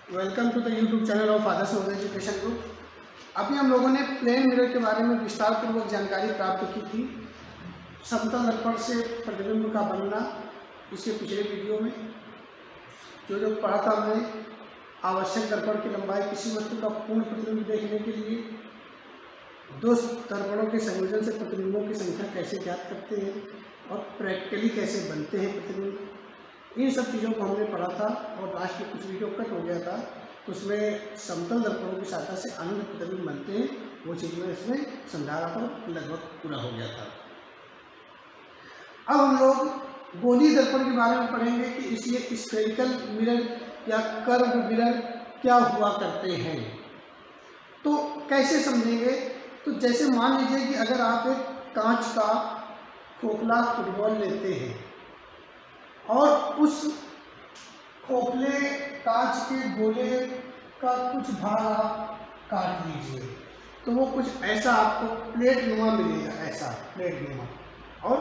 Welcome to the YouTube channel of Adarsh mobile education group. अभी हम लोगों ने प्लेन मिरर के बारे में विस्तार पूर्वक जानकारी प्राप्त की थी। समतल दर्पण से प्रतिबिंब का बनना, इसके पिछले वीडियो में जो पढ़ा था हमने, आवश्यक दर्पण की लंबाई किसी वस्तु का पूर्ण प्रतिबिंब देखने के लिए दो दर्पणों के संयोजन से प्रतिबिंबों की संख्या कैसे ज्ञात करते हैं और प्रैक्टिकली कैसे बनते हैं प्रतिबिंब, इन सब चीज़ों को हमने पढ़ा था। और लास्ट में कुछ वीडियो कट हो गया था, उसमें समतल दर्पणों की सहायता से अनंत प्रतिबिंब बनते हैं, वो चीज़ मैं इसमें समझा रहा था, लगभग पूरा हो गया था। अब हम लोग गोलीय दर्पण के बारे में पढ़ेंगे कि इसलिए स्फेरिकल मिरर या कर्व मिरर क्या हुआ करते हैं। तो कैसे समझेंगे? तो जैसे मान लीजिए कि अगर आप एक कांच का खोखला फुटबॉल लेते हैं और उस खोखले कांच के गोले का कुछ भाग आप काट लीजिए, तो वो कुछ ऐसा आपको प्लेट नुमा मिलेगा, ऐसा प्लेट नुमा, और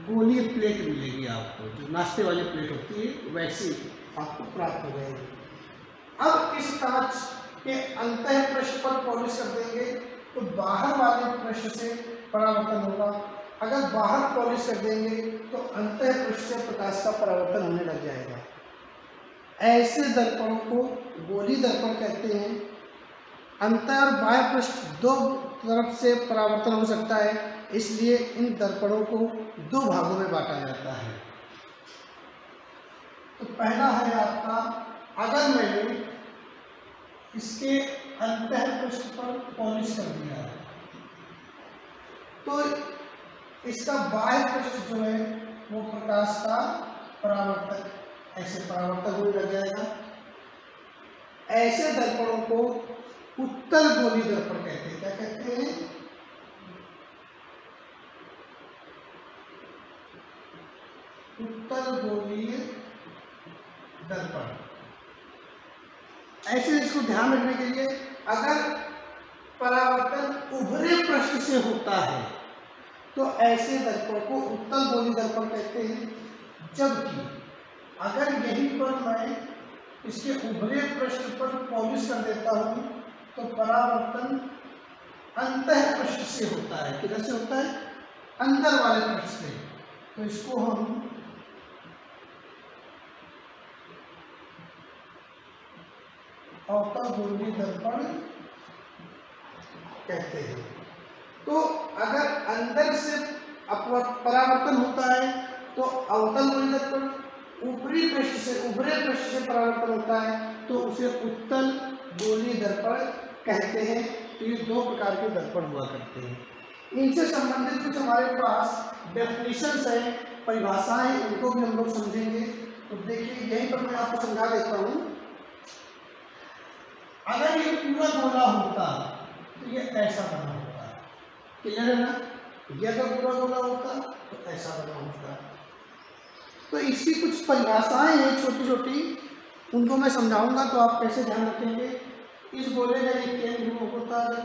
गोलीय प्लेट मिलेगी आपको, जो नाश्ते वाली प्लेट होती है वैसी आपको प्राप्त हो जाएगी। अब इस कांच के अंतः पृष्ठ पर पॉलिश कर देंगे तो बाहर वाले पृष्ठ से परावर्तन होगा। अगर बाहर पॉलिश कर देंगे तो अंतः पृष्ठ से प्रकाश का परावर्तन होने लग जाएगा। ऐसे दर्पणों को गोलीय दर्पण कहते हैं। अंतः और बाह्य पृष्ठ दो तरफ से परावर्तन हो सकता है, इसलिए इन दर्पणों को दो भागों में बांटा जाता है। तो पहला है आपका, अगर मैंने इसके अंतः पृष्ठ पर पॉलिश कर दिया है तो इसका बाह्य पृष्ठ जो है वो प्रकाश का परावर्तन, ऐसे परावर्तन होने लग जाएगा। ऐसे दर्पणों को उत्तल गोलीय दर्पण कहते हैं। क्या कहते हैं? उत्तल गोलीय दर्पण। ऐसे इसको ध्यान रखने के लिए, अगर परावर्तन उभरे पृष्ठ से होता है तो ऐसे दर्पण को उत्तल गोलीय दर्पण कहते हैं। जबकि अगर यहीं पर मैं इसके उभरे पृष्ठ पर पॉलिश कर देता हूं तो परावर्तन अंतः पृष्ठ से होता है। किधर से होता है? अंदर वाले पृष्ठ से। तो इसको हम अवतल गोलीय दर्पण कहते हैं। तो अगर अंदर से परावर्तन होता है तो अवतल गोलीय दर्पण, ऊपरी पृष्ठ से उभरे पृष्ठ से परावर्तन होता है तो उसे उत्तल गोलीय दर्पण कहते हैं। तो ये दो प्रकार के दर्पण हुआ करते हैं। इनसे संबंधित कुछ हमारे पास डेफिनेशंस है, परिभाषाएं, उनको भी हम लोग समझेंगे। तो देखिए, यहीं पर मैं आपको समझा देता हूँ। अगर ये पूरा गोला होता तो ये ऐसा बना होता, क्लियर है ना? ये अगर पूरा गोला होता तो ऐसा बना होता। तो इसकी कुछ परिभाषाएं हैं छोटी छोटी, उनको मैं समझाऊंगा तो आप कैसे ध्यान रखेंगे। इस गोले का ये केंद्र होता है,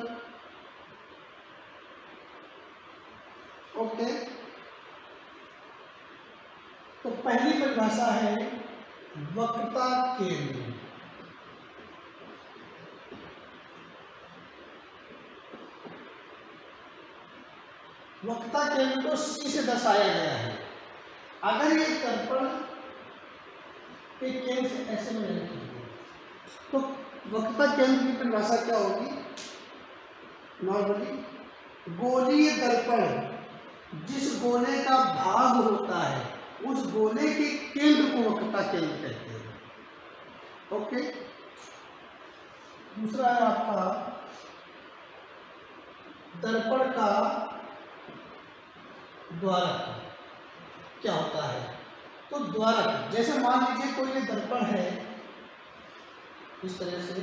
ओके। तो पहली परिभाषा है वक्रता केंद्र। वक्रता केंद्र को C से दर्शाया गया है। अगर ये दर्पण के केंद्र से ऐसे में रखेंगे तो वक्रता केंद्र की परिभाषा क्या होगी? नॉर्मली गोलीय दर्पण जिस गोले का भाग होता है उस गोले के केंद्र को वक्रता केंद्र कहते हैं, ओके। दूसरा है आपका दर्पण का द्वारक। क्या होता है? तो द्वारक, जैसे मान लीजिए कोई ये दर्पण है इस तरह से,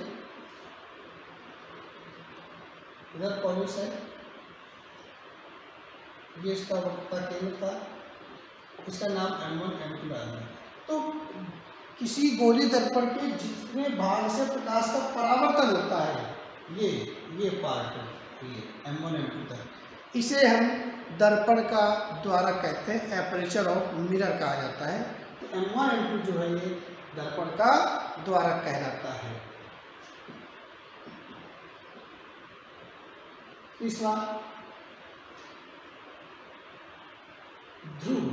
इधर पॉलिश है, ये इसका वक्रता केंद्र था, इसका नाम M1 M2 डालना है। तो किसी गोलीय दर्पण के जितने भाग से प्रकाश का परावर्तन होता है, ये पार्ट है, ये M1 M2 तक, इसे हम दर्पण का द्वारक कहते हैं, एपर्चर ऑफ मिरर कहा जाता है। तो M1 M2 जो है ये दर्पण का द्वारक कहलाता है। तीसरा ध्रुव।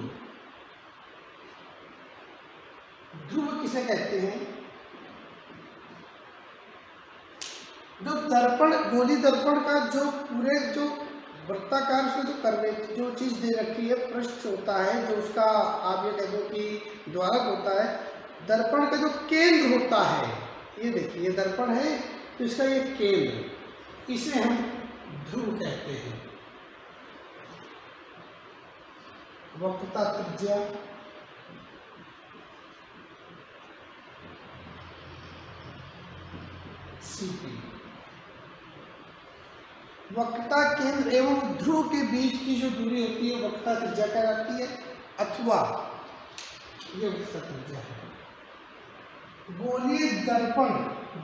ध्रुव किसे कहते हैं? जो दर्पण, गोली दर्पण का जो पूरे जो वृत्ताकार उसमें जो कर्वे जो चीज दे रखी है, पृष्ठ होता है, जो उसका आप ये कह दो कि द्वारक होता है, दर्पण का जो केंद्र होता है, ये देखिए ये दर्पण है तो इसका ये केंद्र, इसे हम ध्रुव कहते हैं। वक्रता त्रिज्या CP। वक्रता केंद्र एवं ध्रुव के बीच की जो दूरी होती है वक्रता त्रिज्या कहलाती है, अथवा ये वक्रता त्रिज्या है। गोलीय दर्पण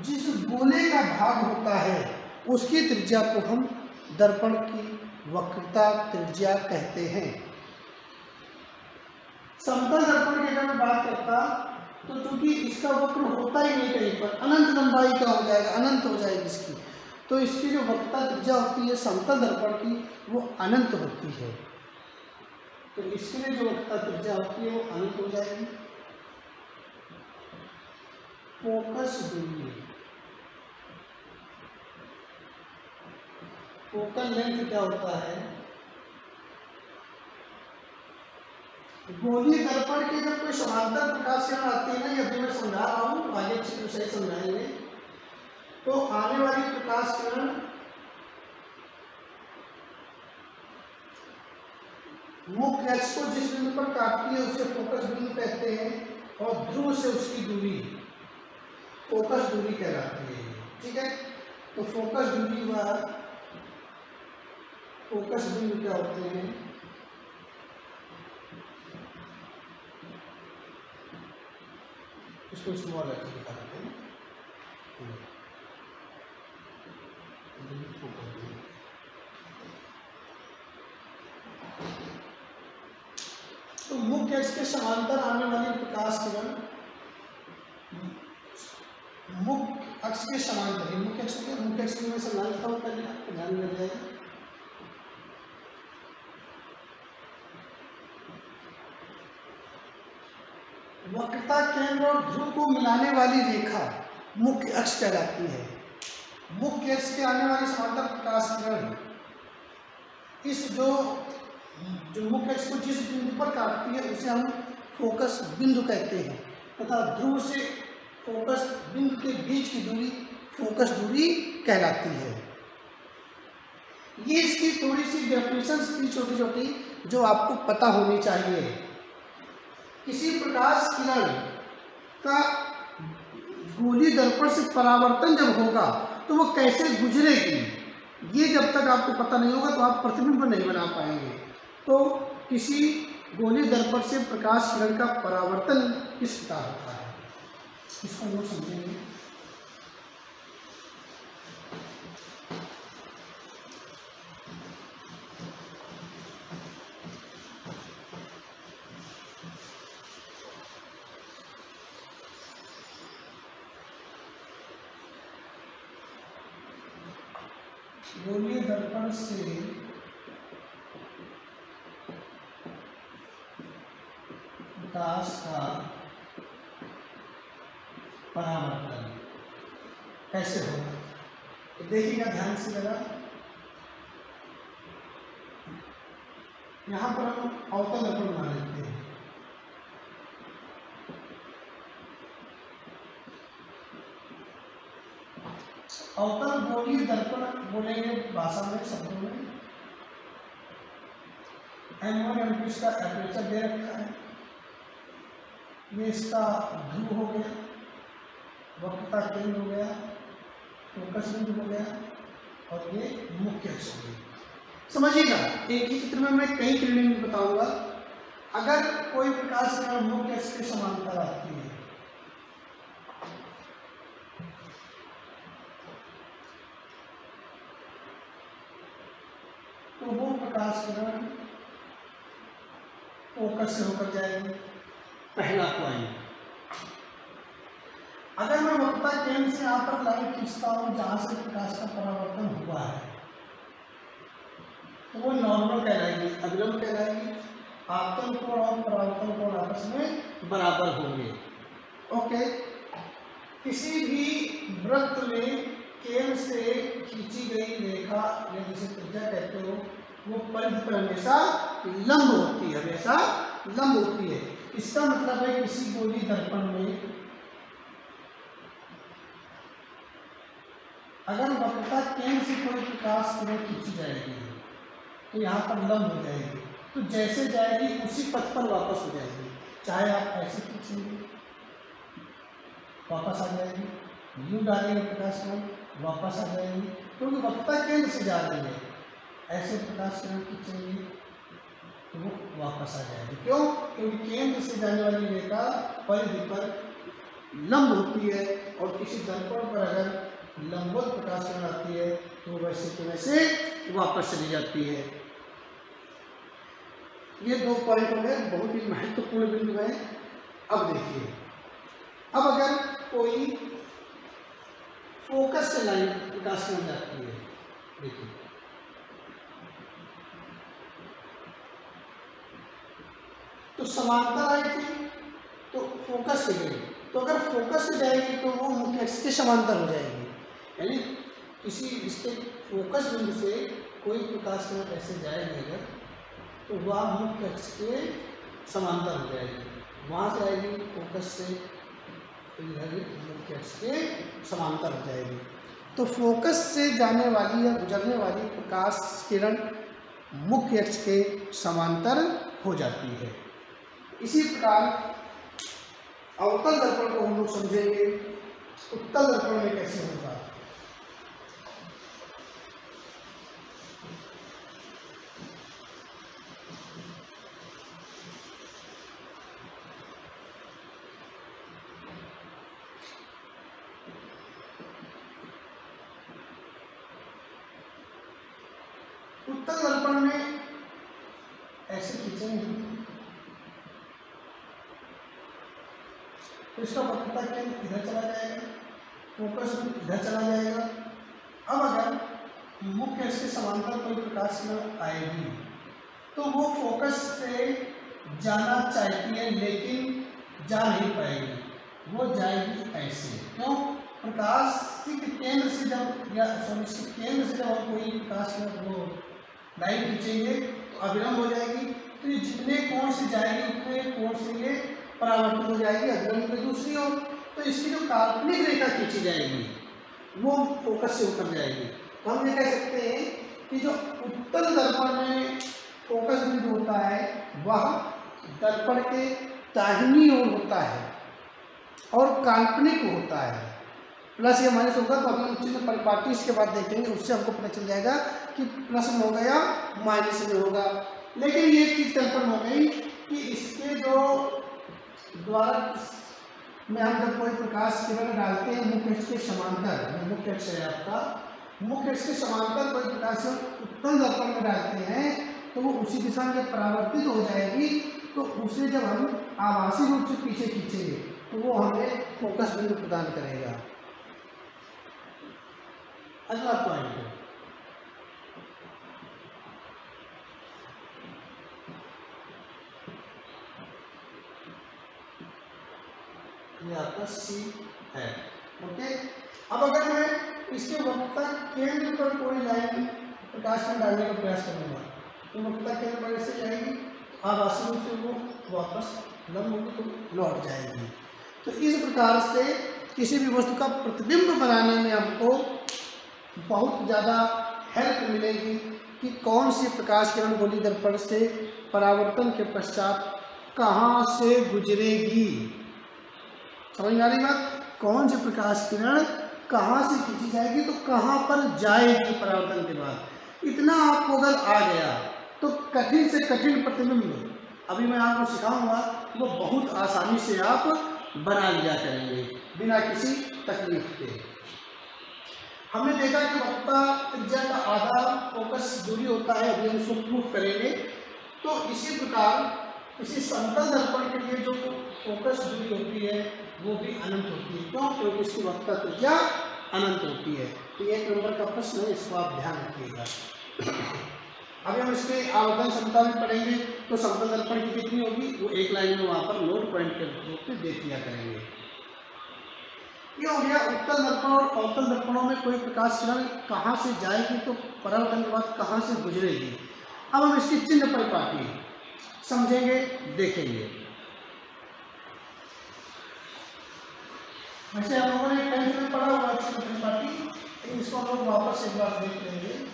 जिस गोले का भाग होता है उसकी त्रिज्या को हम दर्पण की वक्रता त्रिज्या कहते हैं। समतल दर्पण की अगर मैं बात करता तो चूंकि इसका वक्र होता ही नहीं कहीं पर, अनंत लंबाई का हो जाएगा, अनंत हो जाएगी इसकी, तो इसकी जो वक्रता त्रिज्या होती है समतल दर्पण की वो अनंत होती है। तो इसके लिए जो वक्रता त्रिज्या होती है वो अनंत हो जाएगी। फोकस दूरी, फोकल लेंथ क्या होता है? गोलीय दर्पण के जब कोई समांतर प्रकाश किरण आती है ना, ये अभी मैं समझा रहा हूँ, आगे अच्छी सही समझाएंगे, तो आने वाली प्रकाश किरण मुख्य अक्ष को जिस बिंदु पर काटती है उसे फोकस बिंदु कहते हैं, और ध्रुव से उसकी दूरी फोकस दूरी कहलाती है। ठीक है, तो फोकस दूरी व फोकस बिंदु क्या होते हैं? इसको स्मॉल लेटर दिखा देते हैं। तो मुख्य अक्ष के समांतर आने वाली प्रकाश किरण मुख्य अक्ष के समांतर, मुख्य अक्ष में मैं समझा देता हूँ, पहले आपको ध्यान में जाएगा। वक्रता केंद्र और ध्रुव को मिलाने वाली रेखा मुख्य अक्ष कहलाती है। मुख्य अक्ष के आने वाली समांतर प्रकाश किरण इस जो मुख्य अक्ष को जिस बिंदु पर काटती है उसे हम फोकस बिंदु कहते हैं, तथा ध्रुव से फोकस बिंदु के बीच की दूरी फोकस दूरी कहलाती है। ये इसकी थोड़ी सी डेफिनेशंस थी छोटी छोटी जो आपको पता होनी चाहिए। किसी प्रकाश किरण का गोलीय दर्पण से परावर्तन जब होगा तो वो कैसे गुजरेगी, ये जब तक आपको पता नहीं होगा तो आप प्रतिबिंब नहीं बना पाएंगे। तो किसी गोलीय दर्पण से प्रकाश किरण का परावर्तन किस प्रकार होता है, इसको हम लोग समझेंगे। गोलीय दर्पण से प्रकाश का परावर्तन कैसे होगा, तो देखिएगा ध्यान से जरा। यहाँ पर हम अवतल दर्पण बना लेते हैं। अवतल गोलीय दर्पण बोलेंगे भाषा में, शब्दों में। M1 M2 इसका एपर्चर दे रखा है, ये इसका ध्रुव हो गया, वक्रता केंद्र हो गया, फोकस बिंदु हो गया, और ये मुख्य अक्ष हो गया। समझिएगा, एक ही चित्र में मैं कई किरणें बताऊंगा। अगर कोई प्रकाश किरण मुख्य अक्ष के समांतर आती है तो वो प्रकाश किरण फोकस से होकर जाएगी, पहला पॉइंट। अगर मैं वक्रता केंद्र से यहाँ पर लाइन खींचता हूँ जहाँ से प्रकाश का परावर्तन हुआ है तो वो नॉर्मल कहलाएगी, अभिलंब कहलाएगी। आपतन कोण और परावर्तन कोण आपस में बराबर होंगे। ओके, किसी भी वृत्त में केंद्र से खींची गई रेखा या जिसे त्रिज्या कहते हो वो परिधि पर हमेशा लंब होती है, हमेशा लंब होती है। इसका मतलब है किसी गोली दर्पण में अगर वक्रता केंद्र से कोई प्रकाश किरण खींची जाएगी तो यहाँ पर लंब हो जाएगी, तो जैसे जाएगी उसी पथ पर वापस हो जाएगी। चाहे आप ऐसे खींचेंगे वापस आ जाएगी, यूं डालेंगे प्रकाश किरण वापस आ जाएगी, क्योंकि वक्रता केंद्र से जा रही है। ऐसे प्रकाश किरण खींचेंगे तो वो वापस आ जाएगी। क्यों? क्योंकि केंद्र से जाने वाली रेखा परिधि पर लंब होती है और किसी दर्पण पर अगर लंबवत प्रकाश किरण आती है तो वैसे के वैसे वापस चली जाती है। ये 2 पॉइंट हो गए, बहुत ही महत्वपूर्ण बिंदु है। अब देखिए, अब अगर कोई फोकस से लाइन प्रकाश किरण जाती है, देखिए तो समांतर आई थी तो फोकस से गई, तो अगर फोकस से जाएगी तो वो मुख्य अक्ष के समांतर हो जाएगी। यानी किसी इसके फोकस बिंदु से कोई प्रकाश किरण ऐसे जाएगी अगर तो वह मुख्य अक्ष के समांतर हो जाएगी, वहाँ से आएगी फोकस से मुख्य अक्ष के समांतर हो जाएगी। तो फोकस से जाने वाली या गुजरने वाली प्रकाश किरण मुख्य अक्ष के समांतर हो जाती है। इसी प्रकार अवतल दर्पण को हम लोग समझेंगे, उत्तल दर्पण में कैसे होगा। उत्तल दर्पण में ऐसे खींचेंगे तो इसका वक्रता केंद्र इधर चला जाएगा, फोकस इधर चला जाएगा। अब अगर मुख्य अक्ष के समांतर कोई प्रकाश किरण आएगी तो वो फोकस से जाना चाहती है लेकिन जा नहीं पाएगी, वो जाएगी ऐसे। क्यों? प्रकाश के केंद्र से जब या केंद्र से जब हम कोई प्रकाश किरण वो लाइन खींचेंगे तो अविलंब हो जाएगी, तो ये जितने कोण से जाएगी उतने कोण से ये परावर्तित हो जाएगी अग्रणी में दूसरी ओर। तो इसकी जो काल्पनिक रेखा खींची जाएगी वो फोकस से उतर जाएगी। तो हम ये कह सकते हैं कि जो उत्तल दर्पण में फोकस बिंदु होता है वह दर्पण के दाहिनी ओर होता है और काल्पनिक होता है। प्लस या माइनस होगा तो हम चिन्ह परिपाटी इसके बाद देखेंगे, उससे हमको पता चल जाएगा कि प्लस में होगा या माइनस में होगा। लेकिन ये चीज कन्फर्म हो गई कि इसके जो द्वारा में हम जब कोई प्रकाश किरण डालते हैं मुख्य अक्ष के समांतर, मुख्य अक्ष है आपका, मुख्य अक्ष के समांतर कोई प्रकाश उत्तल दर्पण में डालते हैं तो वो उसी दिशा में जब परावर्तित हो जाएगी तो उसे जब हम आभासी रूप से पीछे खींचेंगे तो वो हमें फोकस बिंदु प्रदान करेगा। अगला पॉइंट है ये आपका सी है। ओके, अब अगर मैं इसके वक्रता केंद्र पर कोई लाइन प्रकाश में डालने का प्रयास करूंगा तो वक्रता केंद्र पर ऐसे जाएगी, आभासी रूप से वो वापस लंब होगी तो लौट जाएगी। तो इस प्रकार से किसी भी वस्तु का प्रतिबिंब बनाने में हमको बहुत ज़्यादा हेल्प मिलेगी कि कौन सी प्रकाश किरण गोली दर्पण से परावर्तन के पश्चात कहाँ से गुजरेगी। समझ में आ रही बात? कौन सी प्रकाश किरण कहाँ से खींची जाएगी तो कहाँ पर जाएगी परावर्तन के बाद। इतना आपको अगर आ गया तो कठिन से कठिन प्रतिबिंब अभी मैं आपको सिखाऊंगा वो बहुत आसानी से आप बना लिया करेंगे बिना किसी तकलीफ के। हमने देखा कि वक्रता त्रिज्या का आधा फोकस दूरी होता है, अभी हम इसको प्रूफ करेंगे। तो इसी प्रकार इसी समतल दर्पण के लिए जो फोकस दूरी होती है वो भी अनंत होती है। क्यों? क्योंकि इसकी वक्रता त्रिज्या अनंत होती है। तो ये 1 नंबर का प्रश्न है, इसको आप ध्यान रखिएगा। अभी हम इसके आवर्धन क्षमता में पढ़ेंगे तो समतल दर्पण की कितनी होगी वो एक लाइन में वहां पर नोट पॉइंट के रूप में देख लिया करेंगे। ये हो गया उत्तल दर्पण और अवतल दर्पणों में कोई प्रकाश किरण कहाँ से जाएगी तो परावर्तन के बाद कहाँ से गुजरेगी। अब हम इसकी चिन्ह परिपाटी समझेंगे, देखेंगे। वैसे हम लोगों ने 10th में पढ़ा हुआ चिन्ह परिपाटी, इसको हम लोग वापस एक बार देख लेंगे।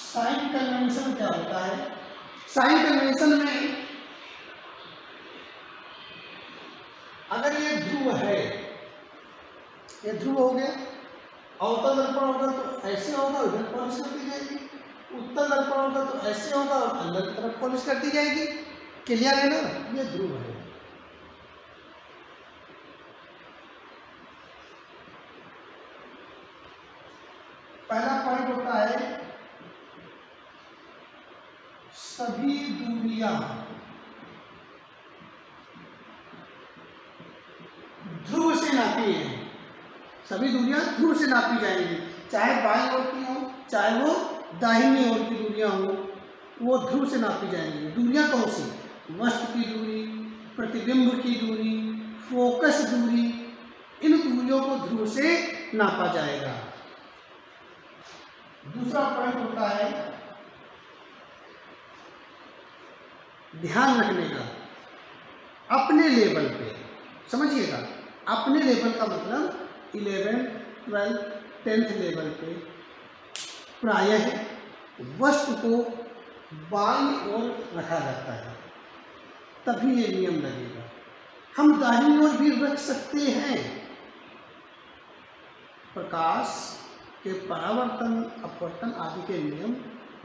साइन कन्वेंशन क्या होता है? साइन कन्वेंशन में अगर ये ध्रुव है, ये ध्रुव हो गया, अवतल दर्पण होगा तो ऐसे होगा, उधर पॉलिश कर दी जाएगी। उत्तल दर्पण होगा तो ऐसे होगा और अंदर की तरफ पॉलिश कर दी जाएगी। क्लियर है ना? ये ध्रुव है। पहला पॉइंट होता है सभी दूरियां ध्रुव से नापी है। सभी दूरियां ध्रुव से नापी जाएंगी, चाहे बाईं ओर की हो चाहे वो दाहिनी ओर की दूरियां हो, वो ध्रुव से नापी जाएंगी। दूरियां कौन सी? वस्तु की दूरी, प्रतिबिंब की दूरी, फोकस दूरी, इन दूरियों को ध्रुव से नापा जाएगा। दूसरा पॉइंट होता है ध्यान रखने का अपने लेवल पे। समझिएगा, अपने लेवल का मतलब 11, 12, 10th लेवल पे प्रायः वस्तु को बाईं ओर रखा जाता है, तभी ये नियम लगेगा। हम दाहिनी ओर भी रख सकते हैं। प्रकाश के परावर्तन, अपवर्तन आदि के नियम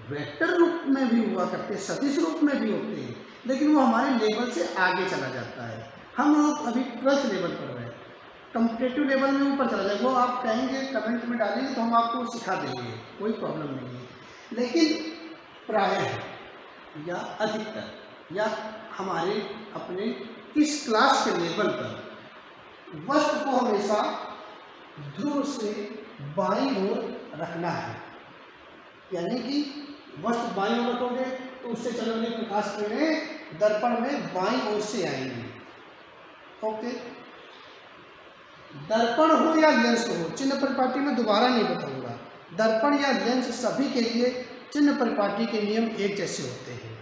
वेक्टर रूप में भी हुआ करते हैं, सदिश रूप में भी होते हैं, लेकिन वो हमारे लेवल से आगे चला जाता है। हम लोग अभी 12th लेवल पढ़ रहे हैं, कम्पिटेटिव लेवल में ऊपर चला जाए, वो आप कहेंगे कमेंट में डालेंगे तो हम आपको सिखा देंगे, कोई प्रॉब्लम नहीं है। लेकिन प्रायः या अधिकतर या हमारे अपने इस क्लास के लेवल पर वस्तु को हमेशा ध्रुव से बाईं ओर रखना है। यानी कि वस्तु बाईं ओर रखोगे तो उससे चलने वाली प्रकाश किरणें दर्पण में बाईं ओर से आएंगी। ओके, दर्पण हो या लेंस हो, चिन्ह परिपाटी में दोबारा नहीं बताऊंगा। दर्पण या लेंस सभी के लिए चिन्ह परिपाटी के नियम एक जैसे होते हैं।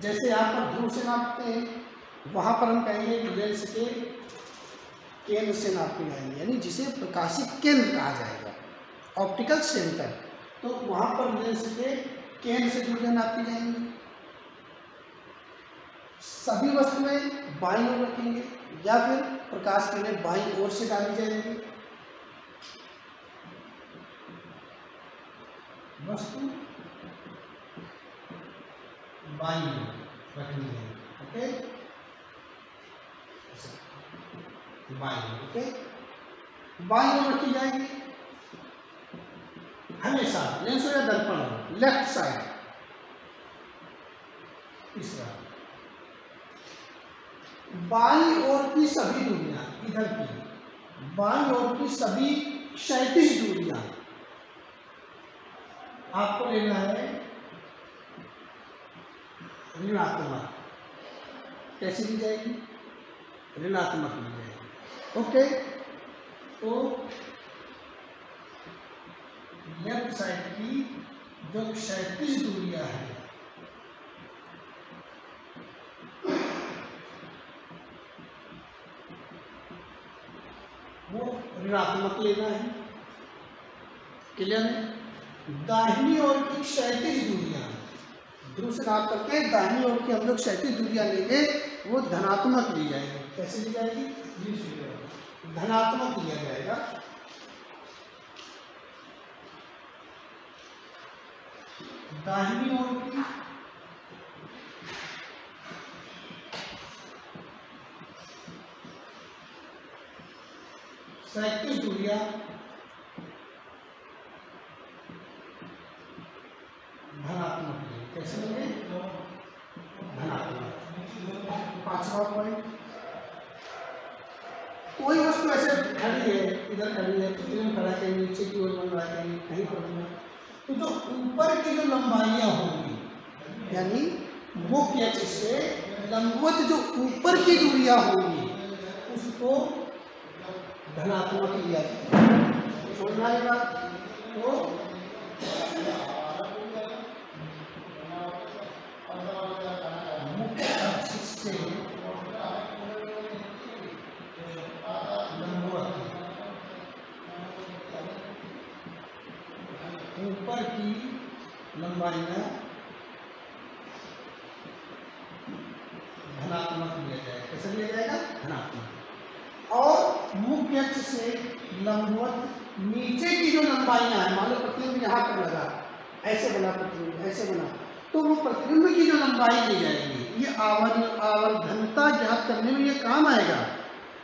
जैसे यहाँ पर ध्रुव से नापते हैं, वहाँ पर हम कहेंगे कि लेंस के केंद्र से नापी जाएंगे, यानी जिसे प्रकाशिक केंद्र कहा जाएगा, ऑप्टिकल सेंटर। तो वहाँ पर लेंस के केंद्र से दूरियां नापी जाएंगी। सभी वस्तुएं बाईं ओर रखेंगे या फिर प्रकाश किरणें बाईं ओर से डाली जाएंगी। वस्तु बाईं ओर रखनी है। ओके, बाईं ओर, ओके, बाईं ओर रखी जाएगी हमेशा, लेंस हो या दर्पण हो, लेफ्ट साइड। तीसरा, बाईं ओर की सभी दूरियां, इधर की बाईं ओर की सभी क्षैतिज दूरियां आपको लेना है ऋणात्मक। कैसी ली जाएगी? ऋणात्मक ली जाएगी। ओके, तो लेफ्ट साइड की जो क्षैतिज दूरियां हैं वो ऋणात्मक लेना है। क्लियर है? दाहिनी ओर की क्षैतिज दूरियां ध्रुव से नाप करके दाहिनी ओर की हम लोग क्षैतिज दूरियां लेंगे, वो धनात्मक ली जाएगी। कैसे ली जाएगी? धनात्मक लिया जाएगा। दाहिनी ओर की 37 दूरियां धनात्मक है। कैसे होंगे? धनात्मक। 5वां पॉइंट, कोई वस्तु ऐसे खड़ी है, इधर खड़ी है, प्रतिबिंब खड़ा है, नीचे की ओर बन रहा है, कहीं पर तो जो ऊपर की जो लंबाइयां होंगी, यानी मुख्य अक्ष से लंबवत जो ऊपर की दूरियां होंगी उसको धनात्मक लिया जाता है। समझना है बात? तो मुख्य अक्ष से लंबवत ऊपर की लंबाइयां धनात्मक लिया जाएगा। कैसे लिया जाएगा? धनात्मक। और मुख्य अक्ष से लंबवत नीचे की जो लंबाइयां हैं, मान लो प्रतिबिंब यहाँ पर लगा, ऐसे बना प्रतिबिंब, ऐसे बना, तो वो प्रतिबिंब की जो लंबाई ली जाएगी, ये आवर्धनता ज्ञात करने में ये काम आएगा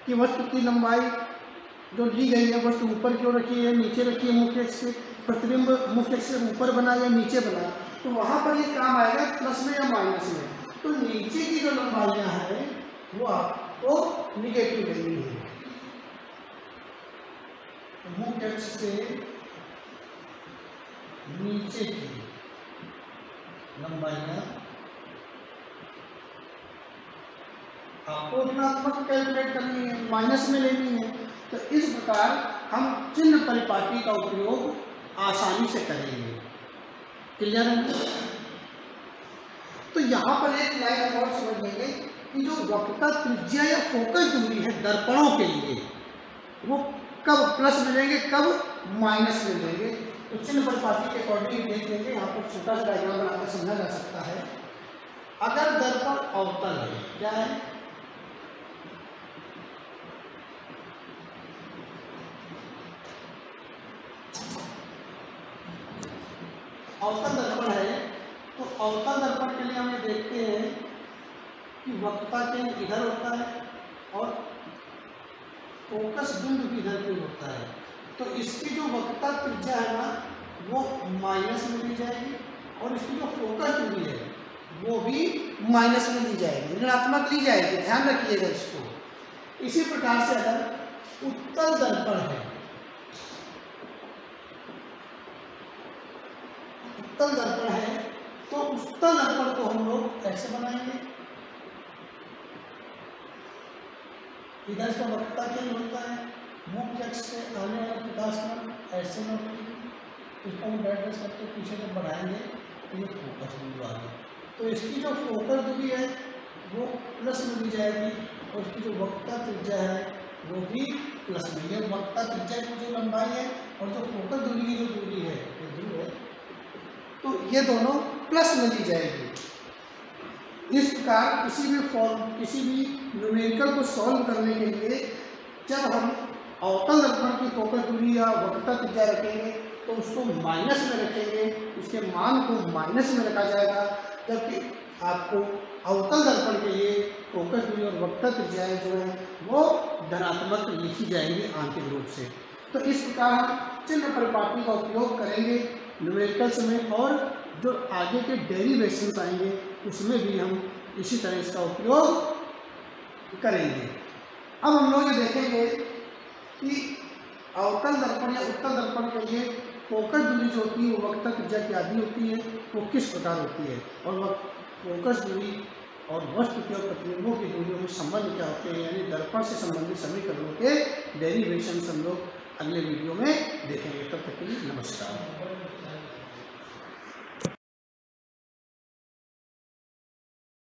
कि वस्तु की लंबाई जो ली गई है, वस्तु ऊपर की ओर रखी है, नीचे रखी है, मुख्य अक्ष से प्रतिबिंब मुख्य अक्ष से ऊपर बना या नीचे बना, तो वहाँ पर ये काम आएगा प्लस में या माइनस में। तो नीचे की जो लंबाइयां हैं वो आपको निगेटिव लेनी है। मुख्य अक्ष से नीचे की लंबाइयां आपको ऋणात्मक कैलकुलेट करनी है, माइनस में लेनी है। तो इस प्रकार हम चिन्ह परिपाटी का उपयोग आसानी से करेंगे। क्लियर है? तो यहाँ पर एक लाइन और समझ लेंगे कि जो वक्रता त्रिज्या या फोकस दूरी है दर्पणों के लिए, वो कब प्लस में लेंगे, कब माइनस में लेंगे। तो चिन्ह परिपाटी के अकॉर्डिंग देख लेंगे। यहाँ पर छोटा सा डायग्राम बनाकर समझा जा सकता है। अगर दर्पण अवतल है, क्या है? अवतल दर्पण है, तो अवतल दर्पण के लिए हमें देखते हैं कि वक्रता केंद्र इधर होता है और फोकस बिंदु भी इधर पे होता है। तो इसकी जो वक्रता त्रिज्या है ना, वो माइनस में ली जाएगी और इसकी जो फोकस दूरी है वो भी माइनस में ली जाएगी, ऋणात्मक ली जाएगी। ध्यान रखिएगा इसको। इसी प्रकार से अगर उत्तल दर्पण है, उत्तल दर्पण है, तो उत्तल दर्पण को हम लोग ऐसे बनाएंगे। इधर का वक्रता केंद्र होता है, मुख्य अक्ष से आने वाले प्रकाश का ऐसे नोट करेंगे, इसको हम डेट करके पीछे तक बढ़ाएंगे तो ये फोकस बिंदु आ गया। तो इसकी जो फोकस दूरी है वो प्लस में ली जाएगी और इसकी जो वक्रता त्रिज्या है वो भी प्लस में। ये वक्रता त्रिज्या की जो लंबाई है और जो फोकस दूरी की जो दूरी है, ये दूर है, तो ये दोनों प्लस में ली जाएगी। इस प्रकार किसी भी न्यूमेरिकल को सॉल्व करने के लिए जब हम अवतल दर्पण की फोकस दूरी या वक्रता त्रिज्या रखेंगे तो उसको माइनस में रखेंगे, उसके मान को माइनस में रखा जाएगा, जबकि आपको अवतल दर्पण के लिए फोकस दूरी और वक्रता त्रिज्याएं जो है वो धनात्मक लिखी जाएंगी आंतरिक रूप से। तो इस प्रकार हम चिन्ह परिपाटी का उपयोग करेंगे न्यूमेरिकल्स में, और जो आगे के डेरिवेशंस आएंगे उसमें भी हम इसी तरह इसका उपयोग करेंगे। अब हम लोग ये देखेंगे कि अवतल दर्पण या उत्तल दर्पण के लिए फोकस दूरी जो होती है वो वक्रता त्रिज्या की आधी होती है, वो किस प्रकार होती है, और वह फोकस दूरी और वस्तु के और प्रतिबिंबों की दूरियों में संबंध क्या होते हैं, यानी दर्पण से संबंधित समीकरणों के डेरिवेशन हम लोग अगले वीडियो में देखेंगे। तब तक के लिए नमस्कार।